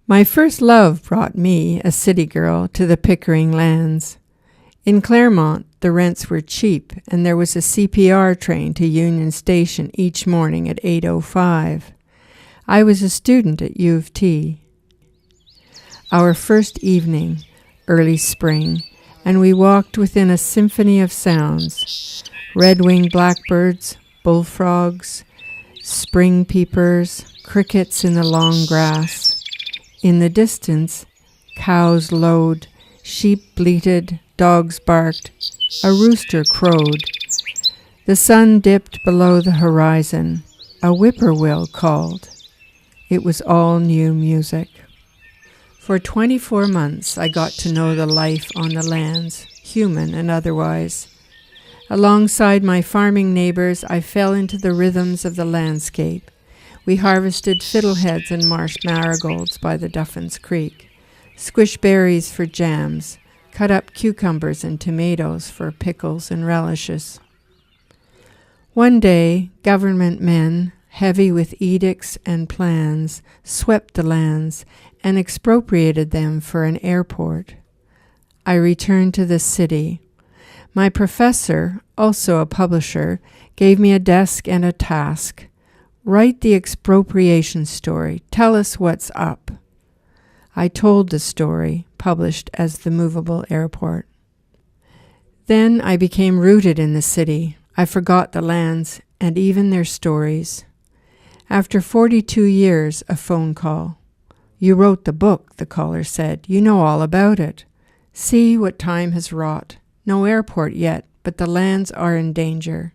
My first love brought me, a city girl, to the Pickering lands. In Claremont, the rents were cheap, and there was a CPR train to Union Station each morning at 8:05. I was a student at U of T. Our first evening, early spring, and we walked within a symphony of sounds: red-winged blackbirds, bullfrogs, spring peepers, crickets in the long grass. In the distance, cows lowed, sheep bleated, dogs barked, a rooster crowed. The sun dipped below the horizon. A whippoorwill called. It was all new music. For 24 months I got to know the life on the lands, human and otherwise. Alongside my farming neighbors, I fell into the rhythms of the landscape. We harvested fiddleheads and marsh marigolds by the Duffins Creek, squished berries for jams, cut up cucumbers and tomatoes for pickles and relishes. One day, government men, heavy with edicts and plans, swept the lands and expropriated them for an airport. I returned to the city. My professor, also a publisher, gave me a desk and a task. Write the expropriation story. Tell us what's up. I told the story, published as The Movable Airport. Then I became rooted in the city. I forgot the lands and even their stories. After 42 years, a phone call. "You wrote the book," the caller said. "You know all about it. See what time has wrought. No airport yet, but the lands are in danger."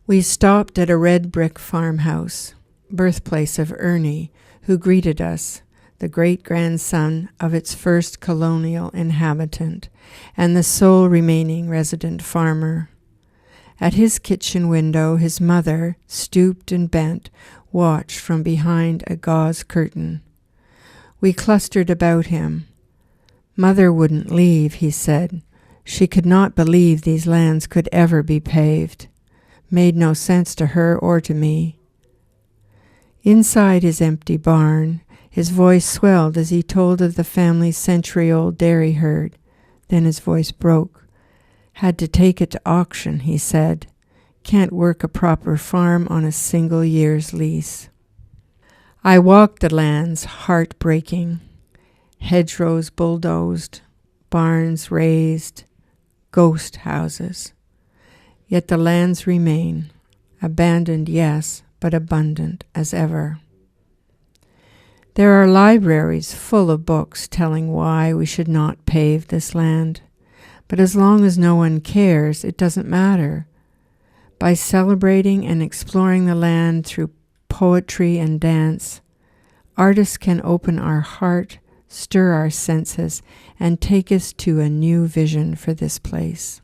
We stopped at a red brick farmhouse, birthplace of Ernie, who greeted us, the great-grandson of its first colonial inhabitant, and the sole remaining resident farmer. At his kitchen window, his mother, stooped and bent, watched from behind a gauze curtain. We clustered about him. "Mother wouldn't leave," he said. "She could not believe these lands could ever be paved. Made no sense to her or to me." Inside his empty barn, his voice swelled as he told of the family's century-old dairy herd. Then his voice broke. "Had to take it to auction," he said. "Can't work a proper farm on a single year's lease." I walked the lands, heart-breaking. Hedgerows bulldozed, barns razed, ghost houses. Yet the lands remain, abandoned, yes, but abundant as ever. There are libraries full of books telling why we should not pave this land. But as long as no one cares, it doesn't matter. By celebrating and exploring the land through poetry and dance, artists can open our heart, stir our senses, and take us to a new vision for this place.